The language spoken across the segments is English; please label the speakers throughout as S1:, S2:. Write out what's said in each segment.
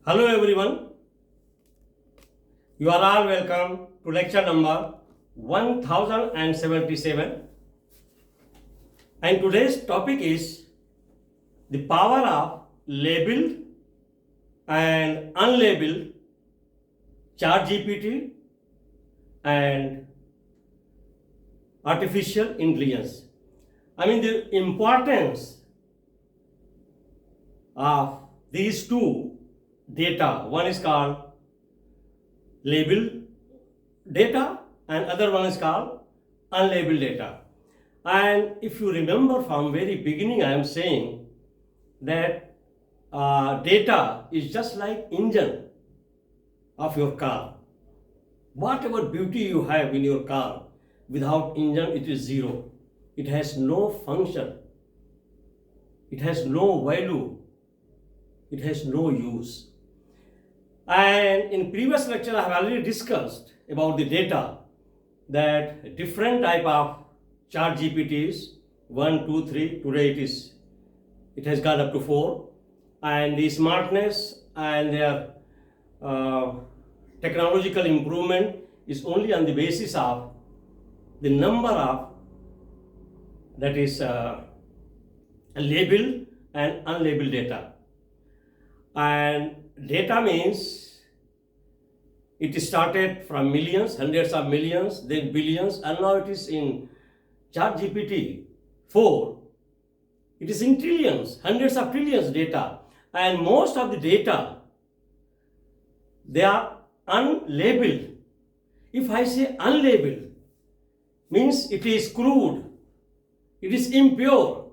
S1: Hello everyone, you are all welcome to lecture number 1077, and today's topic is the power of labeled and unlabeled ChatGPT and artificial intelligence. The importance of these two data. One is called labeled data and other one is called unlabeled data. And if you remember from very beginning, I am saying that data is just like engine of your car. Whatever beauty you have in your car, without engine it is zero. It has no function. It has no value. It has no use. And in previous lecture I have already discussed about the data, that different type of ChatGPTs, 1, 2, 3, today it has gone up to 4, and the smartness and their technological improvement is only on the basis of the number of, that is labeled and unlabeled data. And data means it started from millions, hundreds of millions, then billions, and now it is in ChatGPT 4. It is in trillions, hundreds of trillions data, and most of the data, they are unlabeled. If I say unlabeled, means it is crude, it is impure.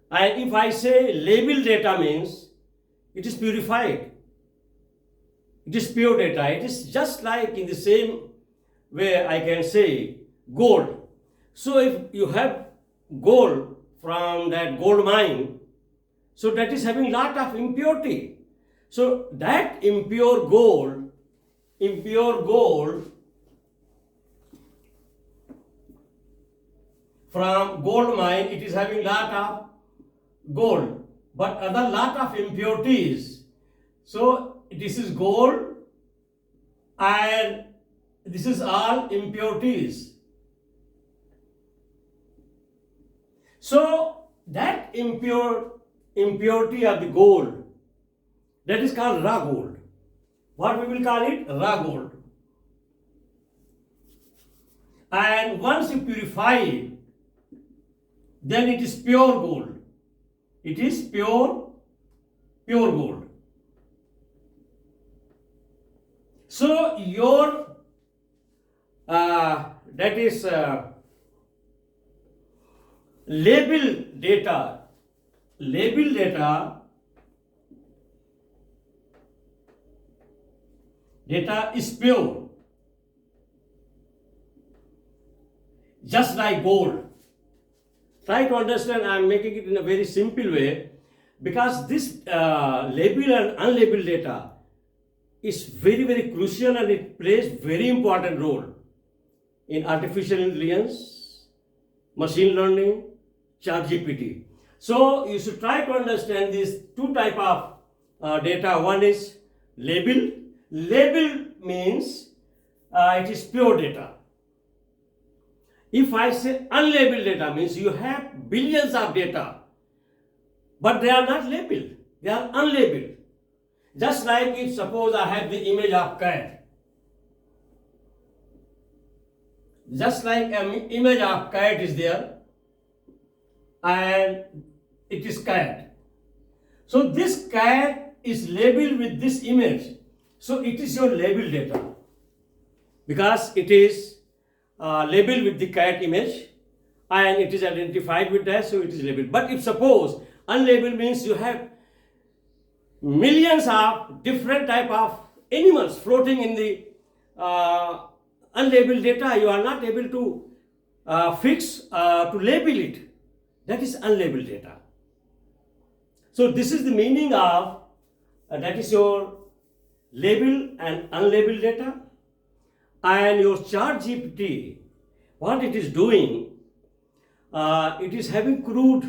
S1: And if I say labeled data, means it is purified. It is pure data. It is just like in the same way I can say gold. So if you have gold from that gold mine, so that is having lot of impurity. So that impure gold from gold mine, it is having lot of gold, but other lot of impurities. So this is gold and this is all impurities. So that impurity of the gold, that is called raw gold. What we will call it? Raw gold. And once you purify it, then it is pure gold. It is pure gold. So your that is labeled data is pure, just like gold. Try to understand, I am making it in a very simple way, because this labeled and unlabeled data is very, very crucial and it plays very important role in artificial intelligence, machine learning, ChatGPT. So you should try to understand these two type of data. One is labeled. Labeled means it is pure data. If I say unlabeled data, means you have billions of data, but they are not labeled, they are unlabeled. Just like if suppose I have the image of cat. Just like an image of cat is there and it is cat. So this cat is labeled with this image. So it is your labeled data because it is labeled with the cat image and it is identified with that, so it is labeled. But if suppose unlabeled means you have millions of different type of animals floating in the unlabeled data, you are not able to fix to label it. That is unlabeled data. So this is the meaning of that is your labeled and unlabeled data. And your ChatGPT, what it is doing, it is having crude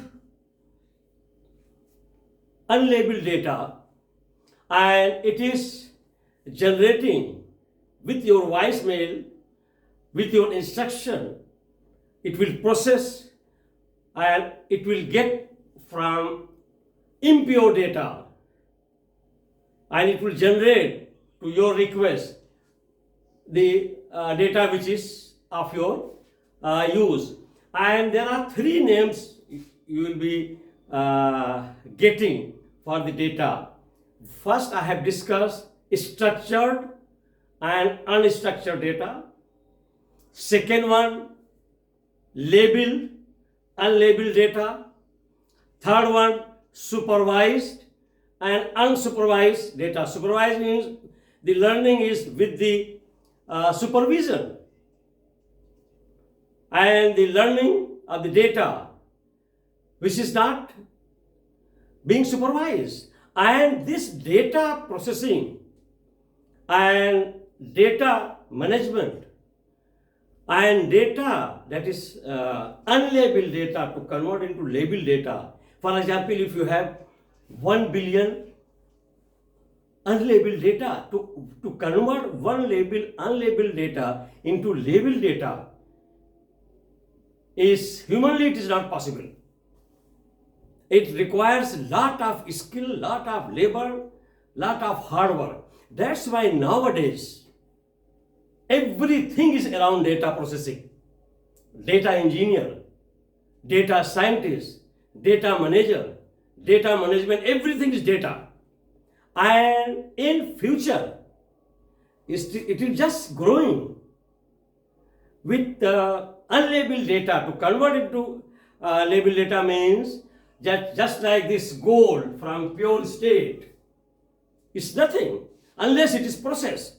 S1: unlabeled data and it is generating with your voicemail, with your instruction. It will process and it will get from impure data, and it will generate to your request the data which is of your use. And there are three names you will be getting for the data. First, I have discussed structured and unstructured data. Second one, labeled, unlabeled data. Third one, supervised and unsupervised data. Supervised means the learning is with the supervision, and the learning of the data which is not being supervised. And this data processing and data management and data that is unlabeled data to convert into labeled data. For example, if you have 1 billion unlabeled data, to convert one label unlabeled data into labeled data is humanly it is not possible. It requires lot of skill, lot of labor, lot of hard work. That's why nowadays everything is around data processing. Data engineer, data scientist, data manager, data management, everything is data. And in future, it is just growing with unlabeled data. To convert it to labeled data means that just like this gold from pure state, it's nothing unless it is processed,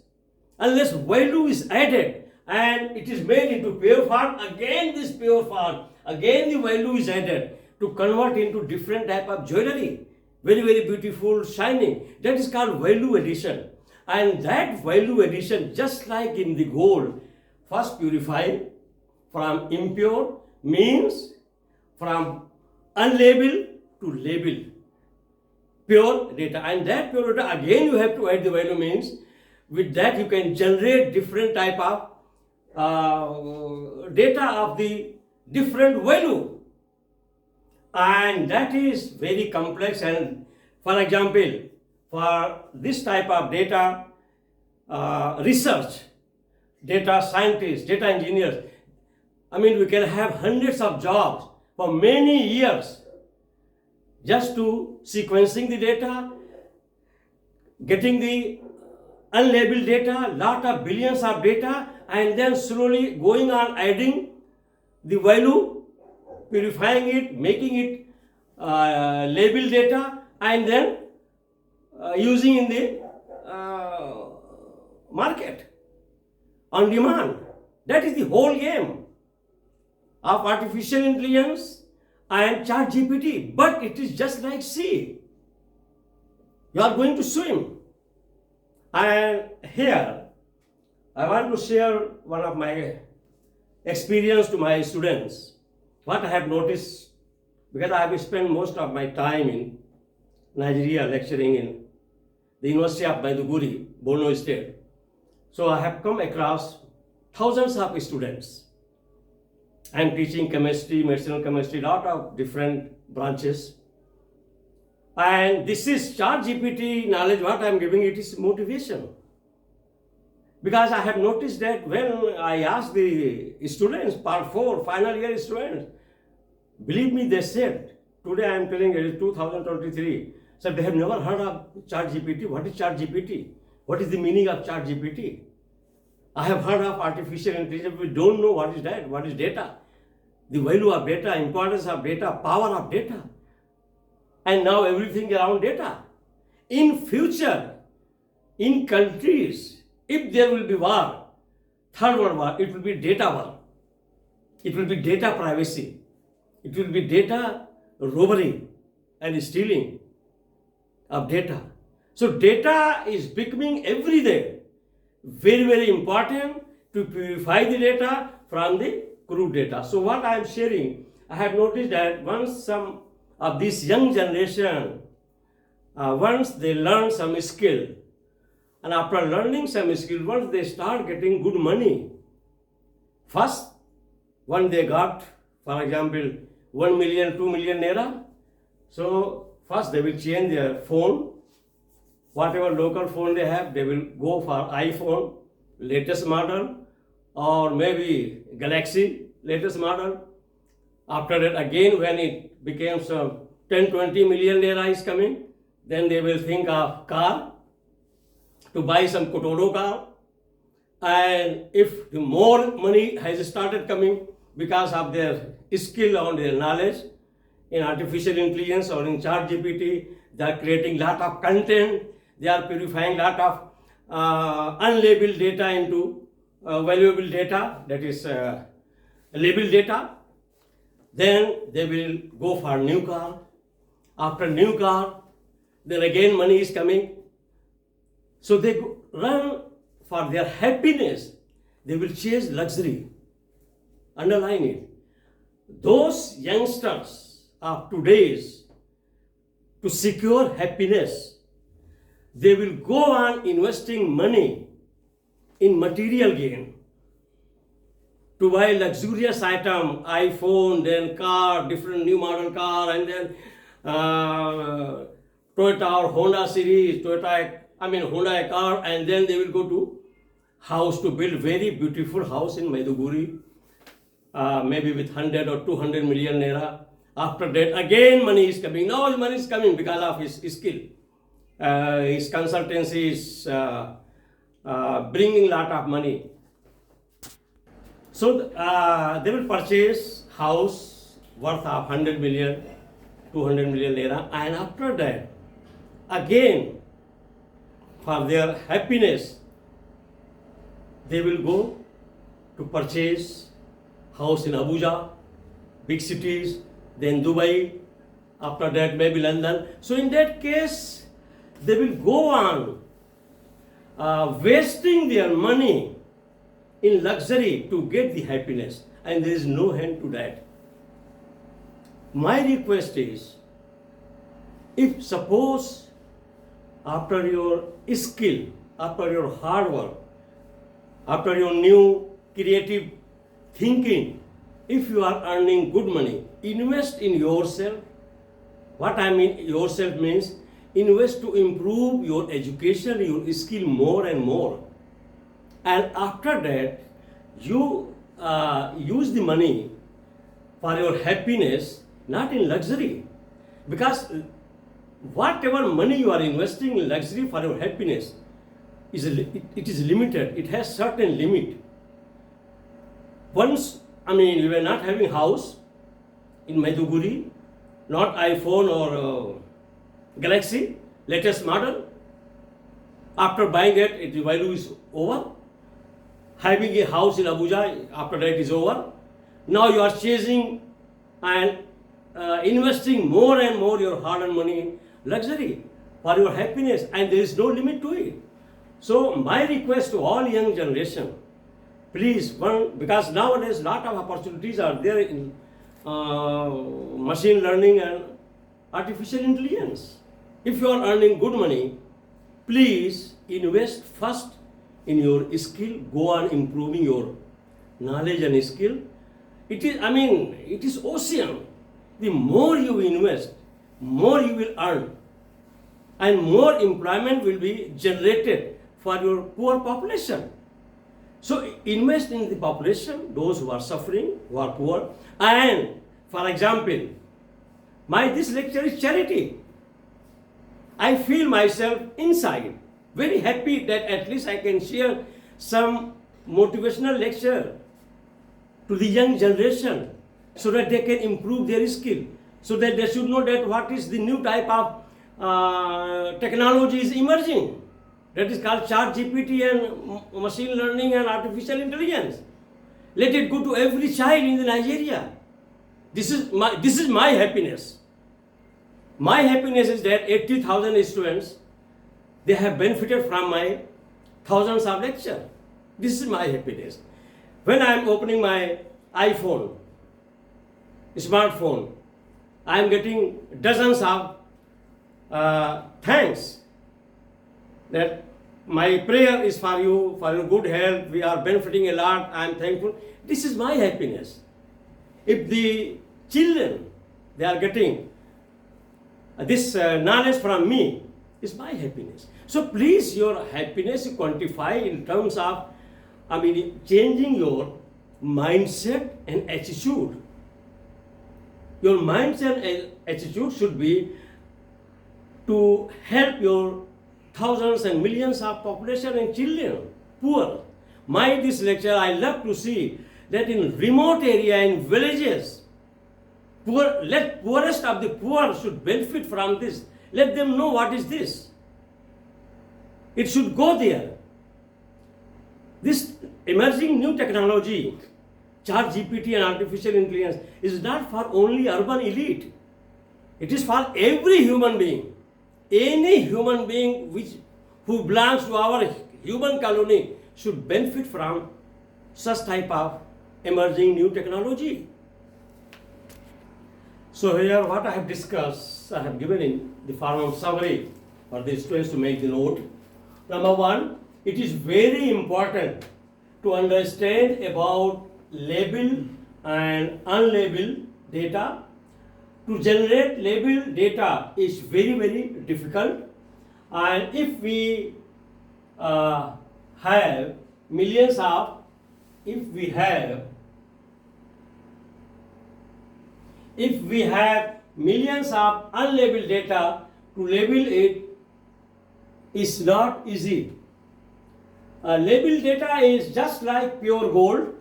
S1: unless value is added and it is made into pure form. Again this pure form, again the value is added to convert into different type of jewelry, very very beautiful, shining. That is called value addition. And that value addition, just like in the gold, first purified from impure means from unlabeled to labeled pure data. And that pure data, again you have to add the value means with that you can generate different type of data of the different value. And that is very complex. And for example, for this type of data research, data scientists, data engineers, we can have hundreds of jobs for many years just to sequencing the data, getting the unlabeled data, lot of billions of data, and then slowly going on adding the value, purifying it, making it labeled data, and then using in the market on demand. That is the whole game of artificial intelligence and ChatGPT. But it is just like sea. You are going to swim. And here, I want to share one of my experience to my students. What I have noticed, because I have spent most of my time in Nigeria lecturing in the University of Maiduguri, Borno State. So I have come across thousands of students. I am teaching chemistry, medicinal chemistry, lot of different branches. And this is ChatGPT knowledge, what I am giving it is motivation. Because I have noticed that when I ask the students, part 4, final year students, believe me, they said, today I am telling you, 2023, so they have never heard of ChatGPT. What is ChatGPT? What is the meaning of ChatGPT? I have heard of artificial intelligence. We don't know what is that, what is data, the value of data, importance of data, power of data. And now everything around data. In future, in countries, if there will be war, third world war, it will be data war. It will be data privacy. It will be data robbery and stealing of data. So data is becoming every day very, very important to purify the data from the crude data. So what I am sharing, I have noticed that once some of this young generation once they learn some skill, and after learning some skill, once they start getting good money, first, when they got, for example, 1 million, 2 million naira, so first they will change their phone, whatever local phone they have, they will go for iPhone, latest model, or maybe Galaxy, latest model. After that, again, when it becomes 10, 20 million naira is coming, then they will think of car, to buy some Kotodo car. And if the more money has started coming because of their skill or their knowledge in artificial intelligence or in ChatGPT, they are creating lot of content, they are purifying lot of unlabeled data into valuable data, that is labeled data. Then they will go for new car. After new car, then again money is coming. So they run for their happiness. They will chase luxury. Underline it. Those youngsters of today's, to secure happiness, they will go on investing money in material gain, to buy luxurious item, iPhone, then car, different new model car, and then Toyota or Honda series, Honda car, and then they will go to house to build very beautiful house in Maiduguri, maybe with 100 or 200 million naira. After that, again money is coming. Now money is coming because of his skill. His consultancy is bringing lot of money. So they will purchase house worth of 100 million, 200 million naira, and after that, again, for their happiness, they will go to purchase house in Abuja, big cities, then Dubai, after that maybe London. So in that case, they will go on wasting their money in luxury to get the happiness, and there is no end to that. My request is, if suppose after your skill, after your hard work, after your new creative thinking, if you are earning good money, invest in yourself. What I mean yourself means, invest to improve your education, your skill more and more. And after that, you use the money for your happiness, not in luxury. Because whatever money you are investing in luxury for your happiness, it is limited. It has certain limit. Once, you were not having house in Maiduguri, not iPhone or Galaxy, latest model. After buying it, its value is over. Having a house in Abuja, after that is over. Now you are chasing and investing more and more your hard-earned money in luxury for your happiness, and there is no limit to it. So my request to all young generation, please, because nowadays lot of opportunities are there in machine learning and artificial intelligence. If you are earning good money, please invest first in your skill, go on improving your knowledge and skill. It is ocean. The more you invest, more you will earn, and more employment will be generated for your poor population. So invest in the population, those who are suffering, who are poor. And for example, this lecture is charity. I feel myself inside very happy that at least I can share some motivational lecture to the young generation, so that they can improve their skill, so that they should know that what is the new type of technology is emerging. That is called ChatGPT and machine learning and artificial intelligence. Let it go to every child in Nigeria. This is my happiness. My happiness is that 80,000 students, they have benefited from my thousands of lectures. This is my happiness. When I am opening my iPhone, smartphone, I am getting dozens of thanks that my prayer is for you, for your good health, we are benefiting a lot, I am thankful. This is my happiness. If the children, they are getting this knowledge from me, is my happiness. So please, your happiness you quantify in terms of, changing your mindset and attitude. Your mindset and attitude should be to help your thousands and millions of population and children, poor. This lecture, I love to see that in remote area, in villages, poorest of the poor should benefit from this. Let them know what is this. It should go there. This emerging new technology, ChatGPT and artificial intelligence, is not for only urban elite. It is for every human being. Any human being who belongs to our human colony should benefit from such type of emerging new technology. So here what I have discussed, I have given in the form of summary for the students to make the note. Number one, it is very important to understand about labeled and unlabeled data. To generate labeled data is very, very difficult, and if we have millions of unlabeled data, to label it is not easy. Labeled data is just like pure gold,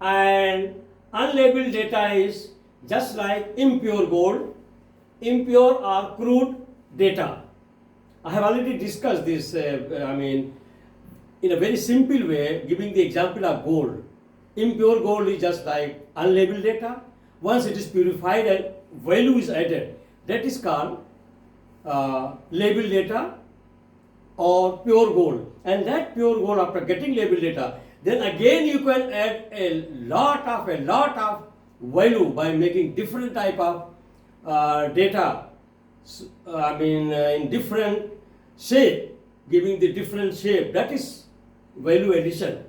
S1: and unlabeled data is just like impure gold, impure or crude data. I have already discussed this, in a very simple way, giving the example of gold. Impure gold is just like unlabeled data. Once it is purified and value is added, that is called labeled data or pure gold. And that pure gold, after getting labeled data, then again you can add a lot of value by making different type of data, in different shape, giving the different shape. That is value addition.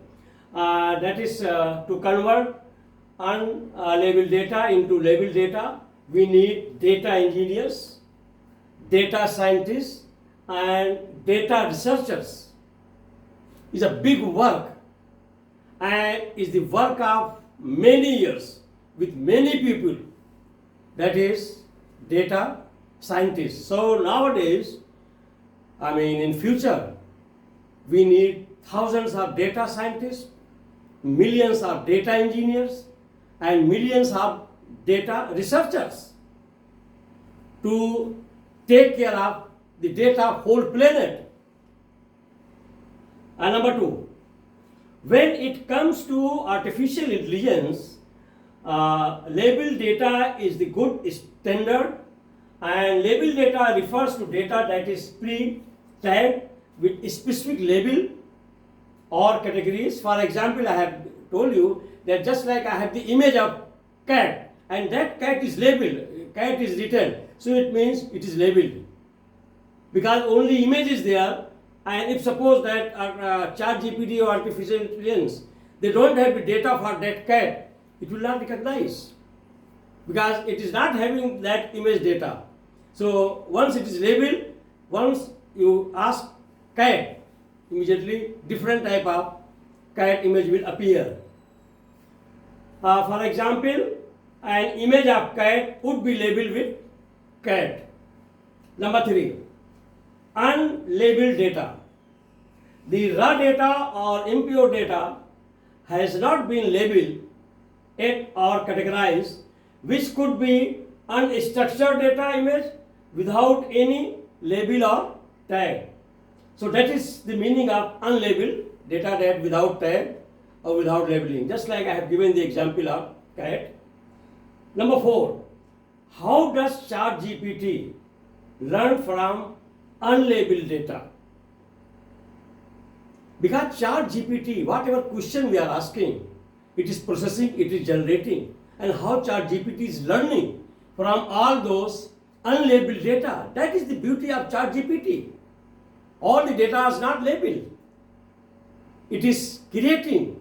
S1: That is to convert unlabeled data into labeled data. We need data engineers, data scientists, and data researchers. It's a big work, and is the work of many years with many people, that is data scientists. So nowadays, in future, we need thousands of data scientists, millions of data engineers, and millions of data researchers to take care of the data of whole planet. And number two, when it comes to artificial intelligence, labeled data is the good standard, and labeled data refers to data that is pre-tagged with a specific label or categories. For example, I have told you that just like I have the image of cat, and that cat is labeled, cat is written, so it means it is labeled, because only image is there. And if suppose that ChatGPT or artificial intelligence, they don't have the data for that cat, it will not recognize, because it is not having that image data. So once it is labeled, once you ask cat, immediately different type of cat image will appear. For example, an image of cat would be labeled with cat. Number three, unlabeled data. The raw data or impure data has not been labeled yet or categorized, which could be unstructured data image without any label or tag. So that is the meaning of unlabeled data, that without tag or without labeling, just like I have given the example of cat. Number four, how does ChatGPT learn from unlabeled data? Because ChatGPT, whatever question we are asking, it is processing, it is generating. And how ChatGPT is learning from all those unlabeled data. That is the beauty of ChatGPT. All the data is not labeled. It is creating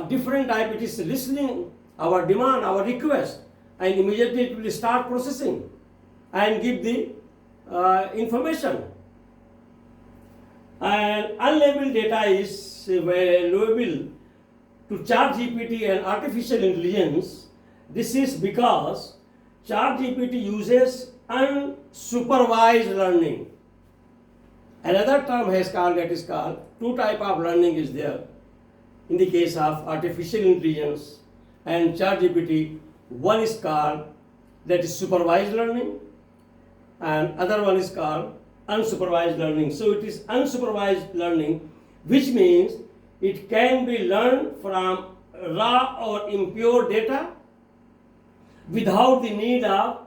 S1: different type. It is listening our demand, our request, and immediately it will start processing and give the information. And unlabeled data is valuable to ChatGPT and artificial intelligence. This is because ChatGPT uses unsupervised learning. Another term has called, that is called, two type of learning is there. In the case of artificial intelligence and ChatGPT, one is called, that is supervised learning, and other one is called unsupervised learning. So it is unsupervised learning, which means it can be learned from raw or impure data without the need of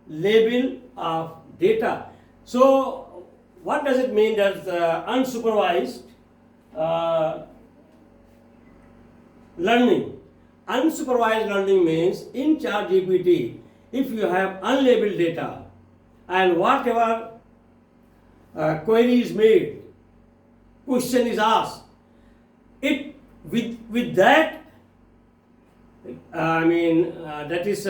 S1: label of data. So what does it mean that unsupervised learning? Unsupervised learning means in ChatGPT, if you have unlabeled data and whatever query is made, question is asked, it with that, that is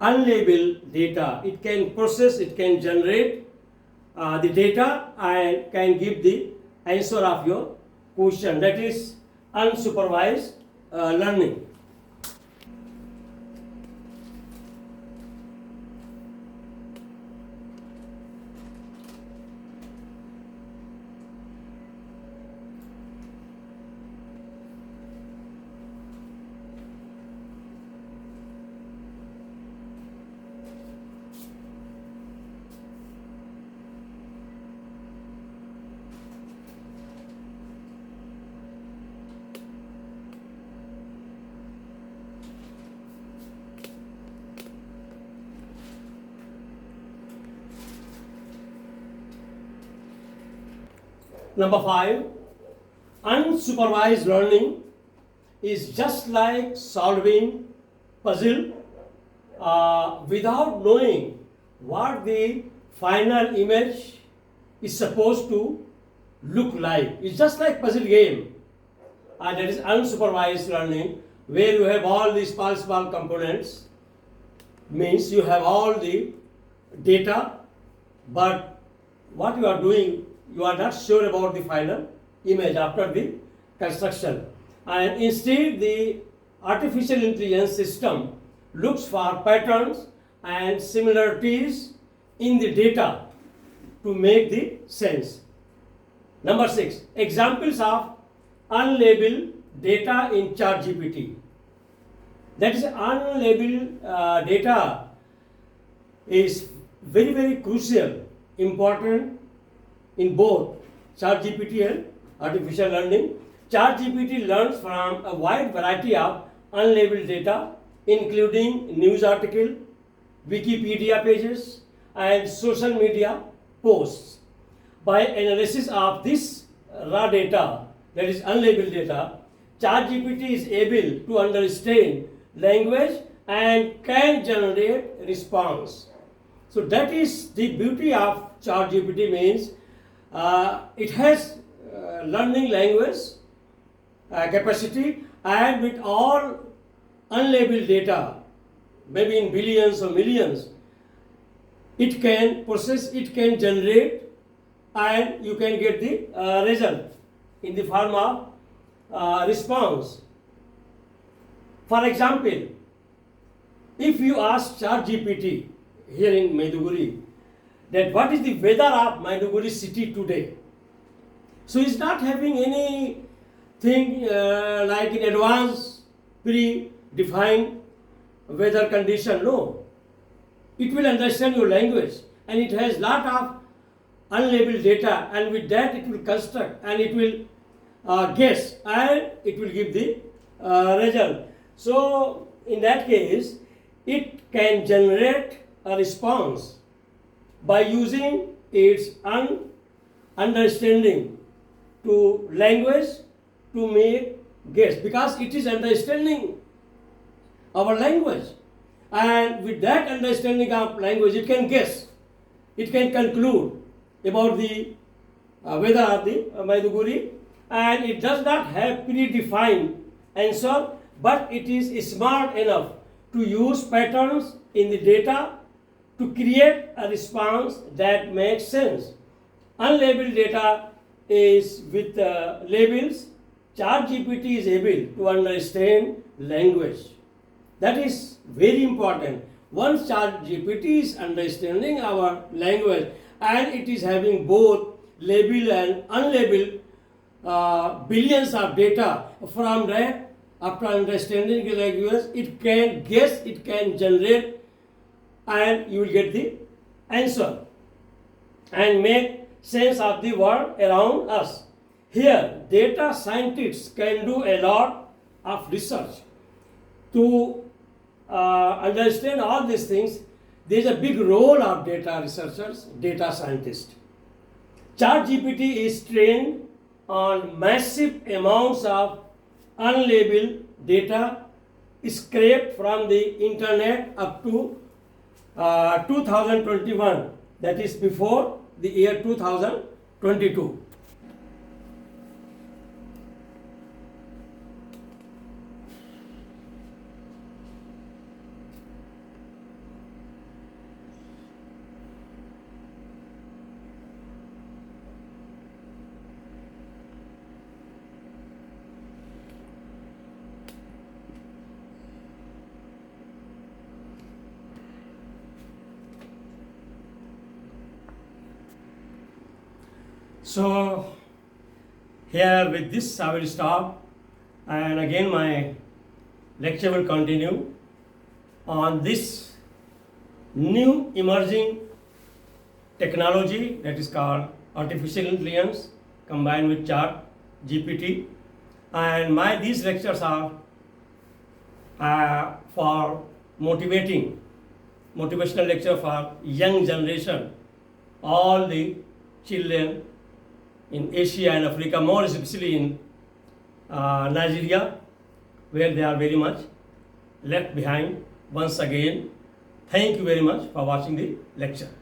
S1: unlabeled data. It can process, it can generate the data and can give the answer of your question. That is unsupervised learning. Number 5, unsupervised learning is just like solving puzzle without knowing what the final image is supposed to look like. It's just like puzzle game. That is unsupervised learning, where you have all these small components. Means you have all the data, but what you are doing, you are not sure about the final image after the construction. And instead, the artificial intelligence system looks for patterns and similarities in the data to make the sense. Number 6, examples of unlabeled data in ChatGPT. That is, unlabeled data is very crucial, important in both ChatGPT and artificial learning. ChatGPT learns from a wide variety of unlabeled data, including news article, Wikipedia pages, and social media posts. By analysis of this raw data, that is unlabeled data, ChatGPT is able to understand language and can generate response. So that is the beauty of ChatGPT. Means it has learning language capacity, and with all unlabeled data, maybe in billions or millions, it can process, it can generate, and you can get the result in the form of response. For example, if you ask ChatGPT here in Maiduguri that what is the weather of Maiduguri city today, so it's not having anything like in advance pre-defined weather condition. No, it will understand your language, and it has lot of unlabeled data, and with that it will construct and it will guess, and it will give the result. So in that case, it can generate a response by using its understanding to language to make guess, because it is understanding our language. And with that understanding of language, it can guess, it can conclude about the weather of the Maiduguri, and it does not have predefined answer, but it is smart enough to use patterns in the data to create a response that makes sense. Unlabeled data is with labels. ChatGPT is able to understand language. That is very important. Once ChatGPT is understanding our language and it is having both labeled and unlabeled billions of data, from that, after understanding the language, it can guess, it can generate, and you will get the answer and make sense of the world around us. Here, data scientists can do a lot of research to understand all these things. There is a big role of data researchers, data scientists. ChatGPT is trained on massive amounts of unlabeled data scraped from the internet up to 2021, that is before the year 2022. So here with this I will stop, and again my lecture will continue on this new emerging technology that is called artificial intelligence combined with ChatGPT. And these lectures are for motivational lecture for young generation, all the children in Asia and Africa, more especially in Nigeria, where they are very much left behind. Once again, thank you very much for watching the lecture.